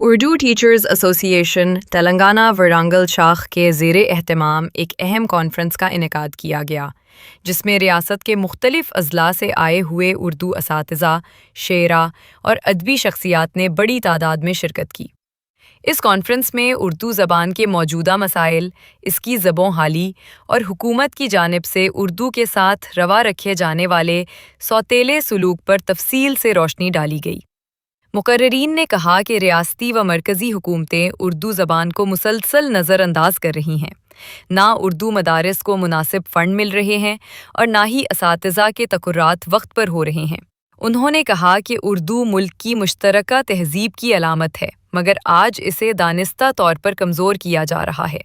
Urdu teachers ایسوسی ایشن تلنگانہ ورانگل شاخ کے زیر اہتمام ایک اہم کانفرنس کا انعقاد کیا گیا، جس میں ریاست کے مختلف اضلاع سے آئے ہوئے اردو اساتذہ، شعراء اور ادبی شخصیات نے بڑی تعداد میں شرکت کی۔ اس کانفرنس میں اردو زبان کے موجودہ مسائل، اس کی زبوں حالی اور حکومت کی جانب سے اردو کے ساتھ روا رکھے جانے والے سوتیلے سلوک پر تفصیل سے روشنی ڈالی گئی۔ مقررین نے کہا کہ ریاستی و مرکزی حکومتیں اردو زبان کو مسلسل نظر انداز کر رہی ہیں، نہ اردو مدارس کو مناسب فنڈ مل رہے ہیں اور نہ ہی اساتذہ کے تقررات وقت پر ہو رہے ہیں۔ انہوں نے کہا کہ اردو ملک کی مشترکہ تہذیب کی علامت ہے، مگر آج اسے دانستہ طور پر کمزور کیا جا رہا ہے۔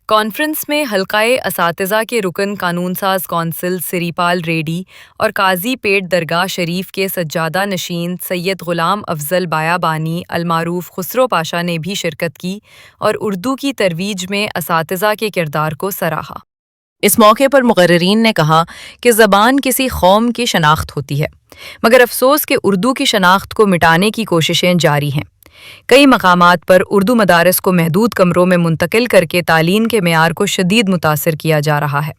کانفرنس میں حلقۂ اساتذہ کے رکن قانون ساز کونسل سری پال ریڈی اور قاضی پیٹ درگاہ شریف کے سجادہ نشین سید غلام افضل بایابانی المعروف خسرو پاشا نے بھی شرکت کی اور اردو کی ترویج میں اساتذہ کے کردار کو سراہا۔ اس موقع پر مقررین نے کہا کہ زبان کسی قوم کی شناخت ہوتی ہے، مگر افسوس کہ اردو کی شناخت کو مٹانے کی کوششیں جاری ہیں۔ کئی مقامات پر اردو مدارس کو محدود کمروں میں منتقل کر کے تعلیم کے معیار کو شدید متاثر کیا جا رہا ہے۔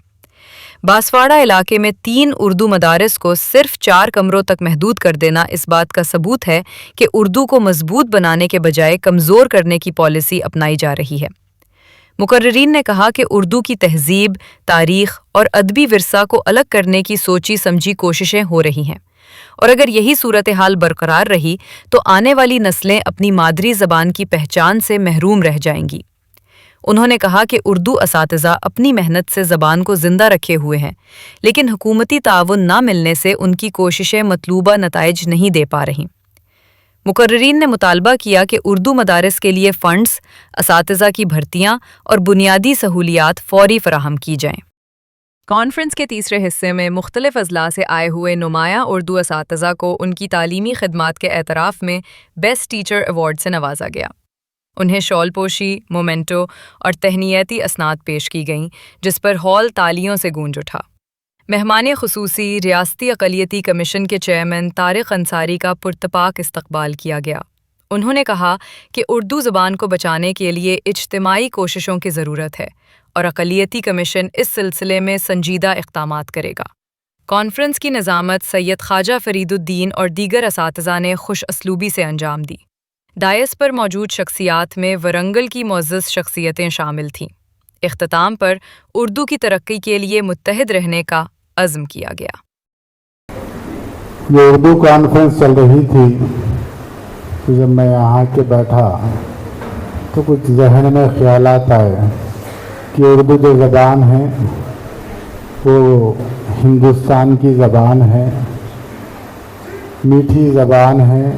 باسواڑہ علاقے میں 3 اردو مدارس کو صرف 4 کمروں تک محدود کر دینا اس بات کا ثبوت ہے کہ اردو کو مضبوط بنانے کے بجائے کمزور کرنے کی پالیسی اپنائی جا رہی ہے۔ مقررین نے کہا کہ اردو کی تہذیب، تاریخ اور ادبی ورثہ کو الگ کرنے کی سوچی سمجھی کوششیں ہو رہی ہیں، اور اگر یہی صورتحال برقرار رہی تو آنے والی نسلیں اپنی مادری زبان کی پہچان سے محروم رہ جائیں گی۔ انہوں نے کہا کہ اردو اساتذہ اپنی محنت سے زبان کو زندہ رکھے ہوئے ہیں، لیکن حکومتی تعاون نہ ملنے سے ان کی کوششیں مطلوبہ نتائج نہیں دے پا رہیں۔ مقررین نے مطالبہ کیا کہ اردو مدارس کے لیے فنڈز، اساتذہ کی بھرتیاں اور بنیادی سہولیات فوری فراہم کی جائیں۔ کانفرنس کے تیسرے حصے میں مختلف اضلاع سے آئے ہوئے نمایاں اردو اساتذہ کو ان کی تعلیمی خدمات کے اعتراف میں بیسٹ ٹیچر ایوارڈ سے نوازا گیا۔ انہیں شال پوشی، مومنٹو اور تہنیتی اسناد پیش کی گئیں، جس پر ہال تالیوں سے گونج اٹھا۔ مہمان خصوصی ریاستی اقلیتی کمیشن کے چیئرمین طارق انصاری کا پرتپاک استقبال کیا گیا۔ انہوں نے کہا کہ اردو زبان کو بچانے کے لیے اجتماعی کوششوں کی ضرورت ہے اور اقلیتی کمیشن اس سلسلے میں سنجیدہ اقدامات کرے گا۔ کانفرنس کی نظامت سید خواجہ فرید الدین اور دیگر اساتذہ نے خوش اسلوبی سے انجام دی۔ ڈائس پر موجود شخصیات میں ورنگل کی معزز شخصیتیں شامل تھیں۔ اختتام پر اردو کی ترقی کے لیے متحد رہنے کا عزم کیا گیا۔ یہ اردو کانفرنس چل رہی تھی تو جب میں یہاں کے بیٹھا تو کچھ ذہن میں خیالات آئے کہ اردو جو زبان ہے وہ ہندوستان کی زبان ہے، میٹھی زبان ہے،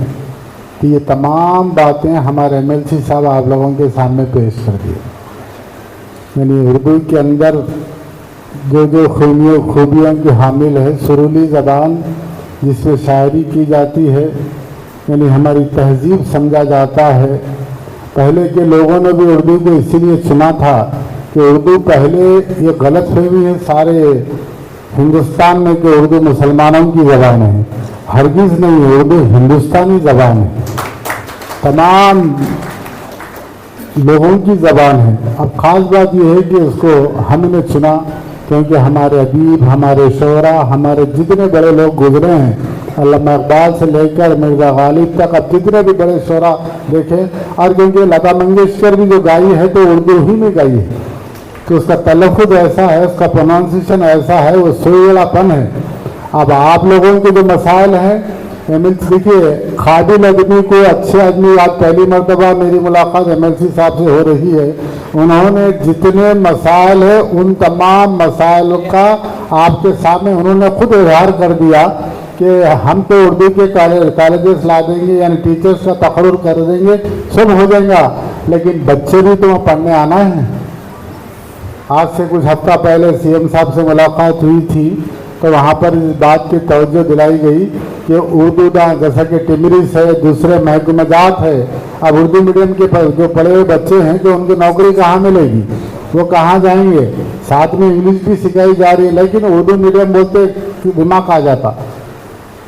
کہ یہ تمام باتیں ہمارے ایم ایل سی صاحب آپ لوگوں کے سامنے پیش کر دی۔ یعنی اردو کے اندر جو خوبیوں کی حامل ہے، سرولی زبان جس میں شاعری کی جاتی ہے، یعنی ہماری تہذیب سمجھا جاتا ہے۔ پہلے کے لوگوں نے بھی اردو کو اسی لیے چنا تھا کہ اردو پہلے یہ غلط فہمی ہے سارے ہندوستان میں کہ اردو مسلمانوں کی زبان ہے، ہرگز نہیں ہے، اردو ہندوستانی زبان ہے، تمام لوگوں کی زبان ہے۔ اب خاص بات یہ ہے کہ اس کو ہم نے چنا کیونکہ ہمارے ادیب، ہمارے شعراء، ہمارے جتنے بڑے لوگ گزرے ہیں، علامہ اقبال سے لے کر مرزا غالب تک، اب جتنے بھی بڑے شعراء دیکھیں، اور کیونکہ لتا منگیشکر بھی جو گائی ہے تو اردو ہی میں گائی ہے، تو اس کا تلفظ ایسا ہے، اس کا پروننسیشن ایسا ہے، وہ سویڑا پن ہے۔ اب آپ لوگوں کے جو مسائل ہیں، دیکھیے قابل آدمی کو، اچھے آدمی، آج پہلی مرتبہ میری ملاقات ایم ایل سی صاحب سے ہو رہی ہے، انہوں نے جتنے مسائل ہیں ان تمام مسائل کا آپ کے سامنے انہوں نے خود اظہار کر دیا کہ ہم تو اردو کے کالجز لا دیں گے، یعنی ٹیچرز کا تقرر کر دیں گے، سب ہو جائے گا، لیکن بچے بھی تو پڑھنے آنا ہے۔ آج سے کچھ ہفتہ پہلے سی ایم صاحب سے ملاقات ہوئی تھی تو وہاں پر اس بات کی توجہ دلائی گئی کہ اردو جیسا کہ ٹمرس ہے، دوسرے محکمہ جات ہے، اب اردو میڈیم کے جو پڑھے ہوئے بچے ہیں کہ ان کی نوکری کہاں ملے گی، وہ کہاں جائیں گے؟ ساتھ میں انگلش بھی سکھائی جا رہی ہے، لیکن اردو میڈیم بولتے دماغ آ جاتا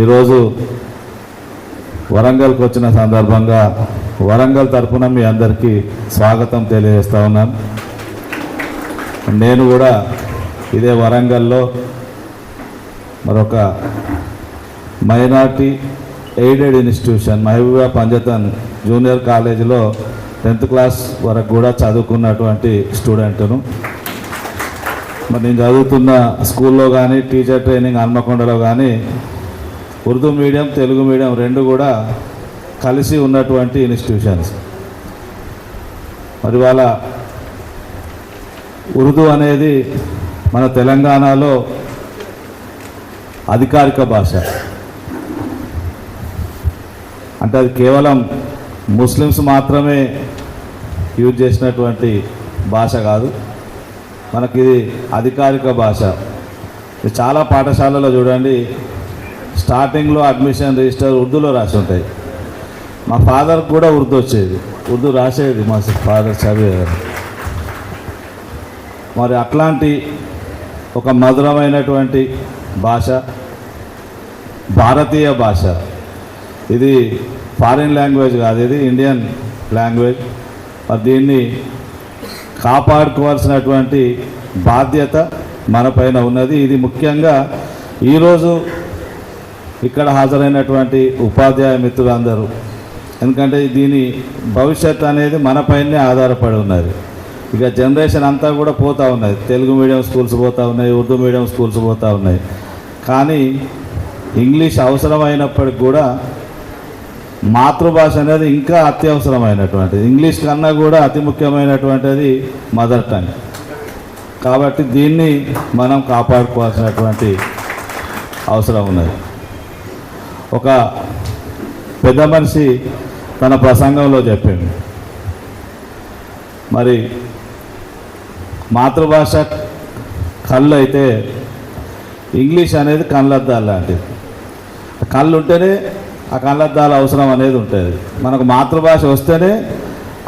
ఈరోజు వరంగల్కి వచ్చిన సందర్భంగా వరంగల్ తరపున మీ అందరికీ స్వాగతం తెలియజేస్తా ఉన్నాను. నేను కూడా ఇదే వరంగల్లో మరొక minority aided institution Mehbooba పంజతన్ junior కాలేజీలో 10th క్లాస్ వరకు కూడా చదువుకున్నటువంటి స్టూడెంట్ను. మరి నేను చదువుతున్న స్కూల్లో కానీ, టీచర్ ట్రైనింగ్ హన్మకొండలో కానీ ఉర్దూ మీడియం, తెలుగు మీడియం రెండు కూడా కలిసి ఉన్నటువంటి ఇన్స్టిట్యూషన్స్. మరి వాళ్ళ ఉర్దూ అనేది మన తెలంగాణలో అధికారిక భాష. అంటే అది కేవలం ముస్లిమ్స్ మాత్రమే యూజ్ చేసినటువంటి భాష కాదు, మనకి ఇది అధికారిక భాష. చాలా పాఠశాలలో చూడండి, స్టార్టింగ్లో అడ్మిషన్ రిజిస్టర్ ఉర్దూలో రాసి ఉంటాయి. మా ఫాదర్కి కూడా ఉర్దూ వచ్చేది, ఉర్దూ రాసేది మా ఫాదర్ చదివేవారు. మరి అట్లాంటి ఒక మధురమైనటువంటి భాష, భారతీయ భాష, ఇది ఫారిన్ లాంగ్వేజ్ కాదు, ఇది ఇండియన్ లాంగ్వేజ్. మరి దీన్ని కాపాడుకోవాల్సినటువంటి బాధ్యత మన పైన ఉన్నది. ఇది ముఖ్యంగా ఈరోజు ఇక్కడ హాజరైనటువంటి ఉపాధ్యాయ మిత్రులందరూ, ఎందుకంటే దీని భవిష్యత్ అనేది మన పైనే ఆధారపడి ఉన్నది. ఇక జనరేషన్ అంతా కూడా పోతూ ఉన్నది, తెలుగు మీడియం స్కూల్స్ పోతూ ఉన్నాయి, ఉర్దూ మీడియం స్కూల్స్ పోతూ ఉన్నాయి. కానీ ఇంగ్లీష్ అవసరమైనప్పటికి కూడా మాతృభాష అనేది ఇంకా అత్యవసరమైనటువంటిది. ఇంగ్లీష్ కన్నా కూడా అతి ముఖ్యమైనటువంటిది మదర్ టంగ్. కాబట్టి దీన్ని మనం కాపాడుకోవాల్సినటువంటి అవసరం ఉన్నది. ఒక పెద్ద మనిషి తన ప్రసంగంలో చెప్పింది, మరి మాతృభాష కళ్ళు అయితే ఇంగ్లీష్ అనేది కళ్ళద్దాలు లాంటిది. కళ్ళు ఉంటేనే ఆ కళ్ళద్దాల అవసరం అనేది ఉంటుంది. మనకు మాతృభాష వస్తేనే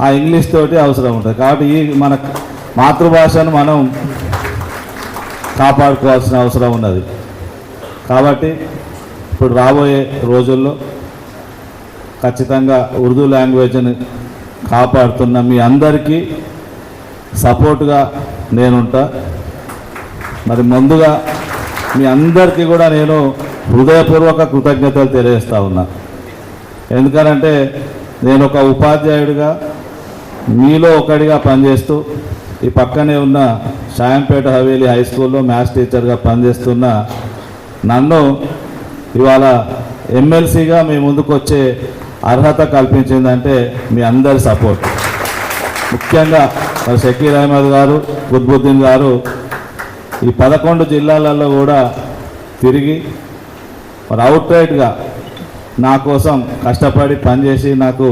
ఆ ఇంగ్లీష్ తోటి అవసరం ఉంటుంది. కాబట్టి ఈ మన మాతృభాషను మనం కాపాడుకోవాల్సిన అవసరం ఉన్నది. కాబట్టి ఇప్పుడు రాబోయే రోజుల్లో ఖచ్చితంగా ఉర్దూ లాంగ్వేజ్ని కాపాడుతున్న మీ అందరికీ సపోర్ట్గా నేనుంటా. మరి ముందుగా మీ అందరికీ కూడా నేను హృదయపూర్వక కృతజ్ఞతలు తెలియజేస్తా ఉన్నా. ఎందుకనంటే నేను ఒక ఉపాధ్యాయుడిగా మీలో ఒకడిగా పనిచేస్తూ ఈ పక్కనే ఉన్న షాయంపేట హవేలీ హై స్కూల్లో మ్యాథ్స్ టీచర్గా పనిచేస్తున్న నన్ను ఇవాళ ఎమ్మెల్సీగా మీ ముందుకు వచ్చే అర్హత కల్పించిందంటే మీ అందరి సపోర్ట్. ముఖ్యంగా మరి షకీర్ అహ్మద్ గారు, కుత్బుద్దీన్ గారు ఈ 11 జిల్లాలలో కూడా తిరిగి మరి అవుట్రైట్గా నా కోసం కష్టపడి పనిచేసి నాకు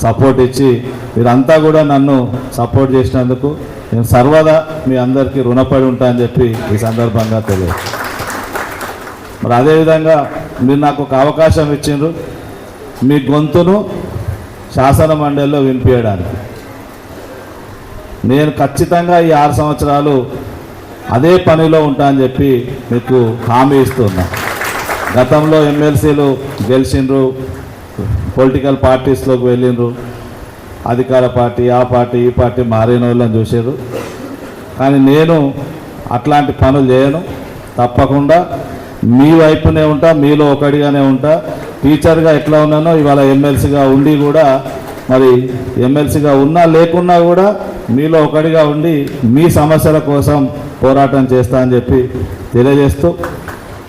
సపోర్ట్ ఇచ్చి మీరంతా కూడా నన్ను సపోర్ట్ చేసినందుకు నేను సర్వదా మీ అందరికీ రుణపడి ఉంటా అని చెప్పి ఈ సందర్భంగా తెలియదు. మరి అదేవిధంగా మీరు నాకు ఒక అవకాశం ఇచ్చిండ్రు మీ గొంతును శాసన మండలిలో వినిపించడానికి. నేను ఖచ్చితంగా ఈ 6 సంవత్సరాలు అదే పనిలో ఉంటా అని చెప్పి మీకు హామీ ఇస్తున్నా. గతంలో ఎమ్మెల్సీలు గెలిచిండ్రు, పొలిటికల్ పార్టీస్లోకి వెళ్ళిండ్రు, అధికార పార్టీ ఆ పార్టీ ఈ పార్టీ మారిన వాళ్ళని చూసారు. కానీ నేను అట్లాంటి పనులు చేయను. తప్పకుండా మీ వైపునే ఉంటా, మీలో ఒకటిగానే ఉంటా. టీచర్గా ఎట్లా ఉన్నానో ఇవాళ ఎమ్మెల్సీగా ఉండి కూడా మరి ఎమ్మెల్సీగా ఉన్నా లేకున్నా కూడా మీలో ఒకటిగా ఉండి మీ సమస్యల కోసం పోరాటం చేస్తా అని చెప్పి తెలియజేస్తూ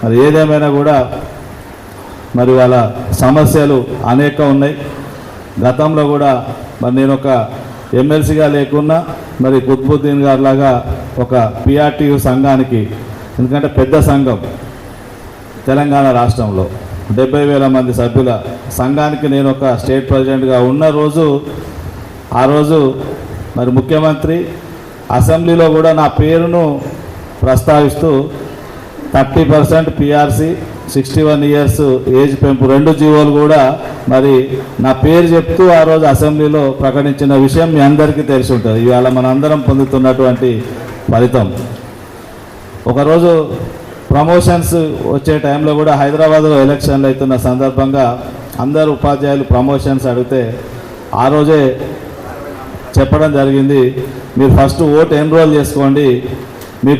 మరి ఏదేమైనా కూడా మరి వాళ్ళ సమస్యలు అనేక ఉన్నాయి. గతంలో కూడా మరి నేను ఒక ఎమ్మెల్సీగా లేకున్నా మరి కుత్బుద్దీన్ గారు లాగా ఒక పిఆర్టీయు సంఘానికి, ఎందుకంటే పెద్ద సంఘం తెలంగాణ రాష్ట్రంలో 70,000 మంది సభ్యుల సంఘానికి నేను ఒక స్టేట్ ప్రెసిడెంట్గా ఉన్న రోజు, ఆ రోజు మరి ముఖ్యమంత్రి అసెంబ్లీలో కూడా నా పేరును ప్రస్తావిస్తూ 30% పిఆర్సీ, 61 ఇయర్స్ ఏజ్ పెంపు 2 జీవోలు కూడా మరి నా పేరు చెప్తూ ఆ రోజు అసెంబ్లీలో ప్రకటించిన విషయం మీ అందరికీ తెలిసి ఉంటుంది. ఇవాళ మనందరం పొందుతున్నటువంటి ఫలితం. ఒకరోజు ప్రమోషన్స్ వచ్చే టైంలో కూడా హైదరాబాద్లో ఎలక్షన్లు అవుతున్న సందర్భంగా అందరు ఉపాధ్యాయులు ప్రమోషన్స్ అడిగితే ఆ రోజే చెప్పడం జరిగింది, మీరు ఫస్ట్ ఓట్ ఎన్రోల్ చేసుకోండి. మీరు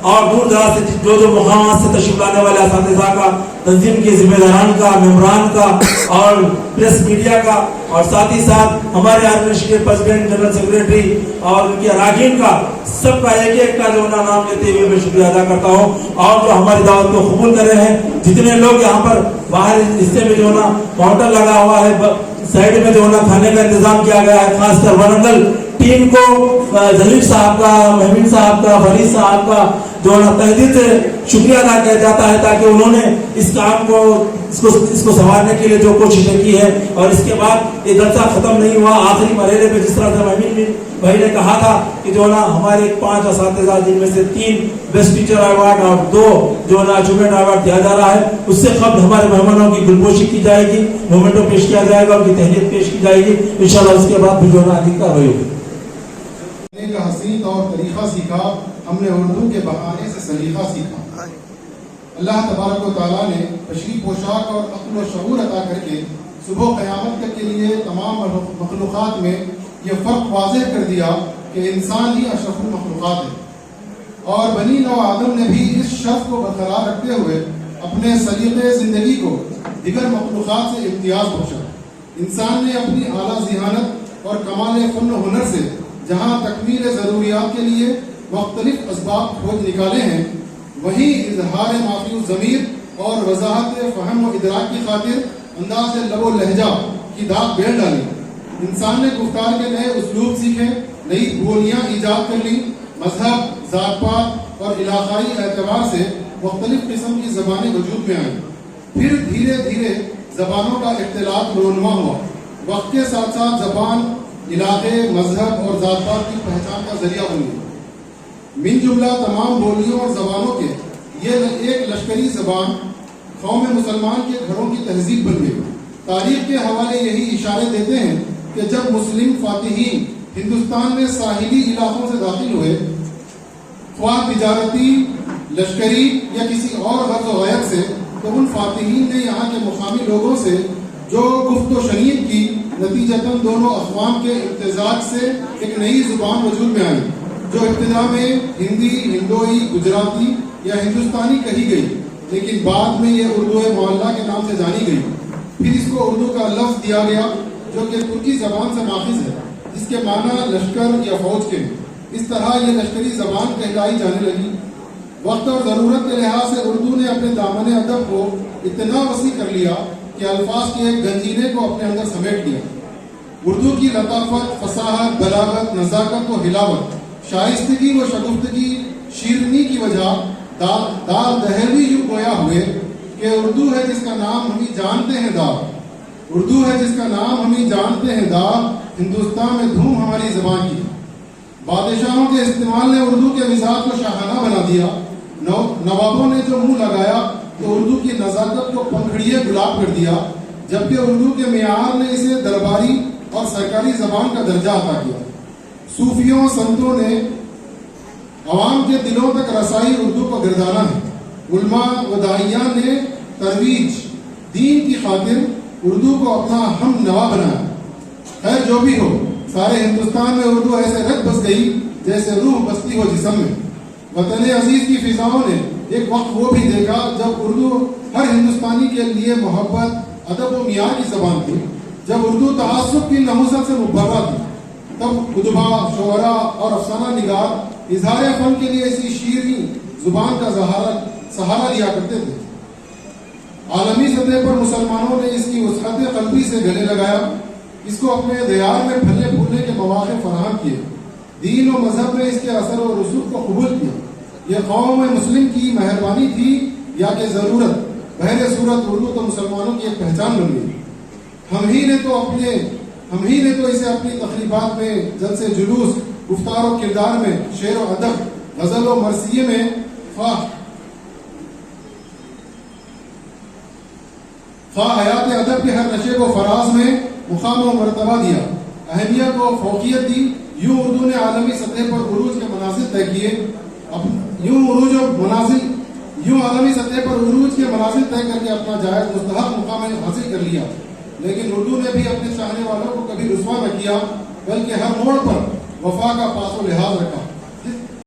اور دور دراز سے جو مقامات سے تشریف لانے والے اساتذہ کا, تنظیم کے ذمہ داران کا, ممبران کا اور پریس میڈیا کا, اور ساتھ ہی ساتھ ہمارے آرگنائزیشن کے پریزیڈنٹ, جنرل سیکریٹری اور ان کے اراکین کا, سب کا ایک ایک کا جو نام لیتے ہوئے میں شکریہ ادا کرتا ہوں. اور جو ہماری دعوت کو قبول کر رہے ہیں, جتنے لوگ یہاں پر باہر حصے میں جو نا کاؤنٹر لگا ہوا ہے, سائڈ میں جو نا کھانے کا انتظام کیا گیا ہے, خاص کر ورنگل ٹیم کو ظلیف صاحب کا, مہمین صاحب کا, فرید صاحب کا جو نا تہ دل سے شکریہ ادا کیا جاتا ہے, تاکہ انہوں نے اس کام کو اس کو سنوارنے کے لیے جو کوششیں کی ہے. اور اس کے بعد یہ جلسہ ختم نہیں ہوا, آخری مرحلے پہ جس طرح سے مہمین بھائی نے کہا تھا کہ جو نا ہمارے 5 اساتذہ جن میں سے 3 بیسٹ ٹیچر ایوارڈ اور 2 جو نا اچیومنٹ ایوارڈ دیا جا رہا ہے, اس سے قبل ہمارے مہمانوں کی گلپوشی کی جائے گی, مومنٹو پیش کیا جائے گا, ان کی تہنیت پیش کی جائے گی انشاءاللہ. اس کے بعد پھر جو نا آگے کارروائی ہوگی. کا حسین طور طریقہ سیکھا, ہم نے اردو کے بہانے سے سلیقہ سیکھا. اللہ تبارک و تعالیٰ نے بشری پوشاک اور عقل و شعور عطا کر کے صبح و قیامت تک کے لیے تمام مخلوقات میں یہ فرق واضح کر دیا کہ انسان ہی اشرف المخلوقات ہے. اور بنی نوع آدم نے بھی اس شرف کو برقرار رکھتے ہوئے اپنے سلیقے زندگی کو دیگر مخلوقات سے امتیاز بخشا. انسان نے اپنی اعلیٰ ذہانت اور کمال فن و ہنر سے جہاں تکمیل ضروریات کے لیے مختلف اسباب کھوج نکالے ہیں, وہیں اظہار معافی الضمیر اور وضاحت فہم و ادراک کی خاطر انداز لب و لہجہ کی داغ بیل ڈالی. انسان نے گفتار کے نئے اسلوب سیکھے, نئی بولیاں ایجاد کر لی, مذہب, ذات پات اور علاقائی اعتبار سے مختلف قسم کی زبانیں وجود میں آئیں. پھر دھیرے دھیرے زبانوں کا اختلاط رونما ہوا. وقت کے ساتھ ساتھ زبان علاقے, مذہب اور ذات پات کی پہچان کا ذریعہ بن گئی. من جملہ تمام بولیوں اور زبانوں کے یہ ایک لشکری زبان قوم مسلمان کے گھروں کی تہذیب بن گئی. تاریخ کے حوالے یہی اشارے دیتے ہیں کہ جب مسلم فاتحین ہندوستان میں ساحلی علاقوں سے داخل ہوئے, خواہ تجارتی, لشکری یا کسی اور غرض و غیرت سے, تو ان فاتحین نے یہاں کے مقامی لوگوں سے جو گفت و شنید کی, نتیجتاً دونوں اقوام کے امتزاج سے ایک نئی زبان وجود میں آئی, جو ابتدا میں ہندی, ہندوئی, گجراتی یا ہندوستانی کہی گئی, لیکن بعد میں یہ اردو معلیٰ کے نام سے جانی گئی. پھر اس کو اردو کا لفظ دیا گیا جو کہ ترکی زبان سے ماخذ ہے, جس کے معنی لشکر یا فوج کے ہیں. اس طرح یہ لشکری زبان کہلائی جانے لگی. وقت اور ضرورت کے لحاظ سے اردو نے اپنے دامن ادب کو اتنا وسیع کر لیا کہ الفاظ کے ایک گنجینے کو اپنے اندر سمیٹ لیا. اردو کی لطافت, فصاحت, بلاغت, نزاکت و حلاوت, شائستگی و شگفتگی, شیرنی کی وجہ دار دہلوی یوں گویا ہوئے کہ اردو ہے جس کا نام ہم جانتے ہیں دار, اردو ہے جس کا نام ہم جانتے ہیں دار, ہندوستان میں دھوم ہماری زبان کی. بادشاہوں کے استعمال نے اردو کے مزاج کو شاہانہ بنا دیا. نوابوں نے جو منہ لگایا تو اردو کی نزاکت کو پنکھڑیے گلاب کر دیا, جبکہ اردو کے معیار نے اسے درباری اور سرکاری زبان کا درجہ عطا کیا. صوفیوں, سنتوں نے عوام کے دلوں تک رسائی اردو کو گردانا ہے. علماء و داعیان نے ترویج دین کی خاطر اردو کو اپنا ہم نوا بنایا. خیر جو بھی ہو, سارے ہندوستان میں اردو ایسے رت بس گئی جیسے روح بستی ہو جسم میں. وطن عزیز کی فضاؤں نے ایک وقت وہ بھی دیکھا جب اردو ہر ہندوستانی کے لیے محبت, ادب و معیار کی زبان تھی. جب اردو تعصب کی نحوست سے مبرہ تھی, تب ادبا, شعراء اور افسانہ نگار اظہار فن کے لیے اسی شیریں زبان کا سہارا لیا کرتے تھے. عالمی سطح پر مسلمانوں نے اس کی وسعت قلبی سے گلے لگایا, اس کو اپنے دیار میں پھلنے پھولنے کے مواقع فراہم کیے. دین و مذہب نے اس کے اثر و رسوخ کو قبول کیا. یہ قوم مسلم کی مہربانی تھی یا کہ ضرورت؟ بہر صورت اردو تو مسلمانوں کی ایک پہچان بن گئی. ہم ہی نے تو اسے اپنی تقریبات میں, جلسے جلوس, گفتار و کردار میں, شعر و ادب, غزل و مرثیے میں, خواہ حیات ادب کے ہر نشے و فراز میں مقام و مرتبہ دیا, اہمیت و فوقیت دی. یوں اردو نے عالمی سطح پر عروج کے منازل طے کیے. یوں عالمی سطح پر عروج کے منازل طے کر کے اپنا جائز مستحق مقام حاصل کر لیا. لیکن اردو نے بھی اپنے چاہنے والوں کو کبھی رسوا نہ کیا, بلکہ ہر موڑ پر وفا کا پاس و لحاظ رکھا.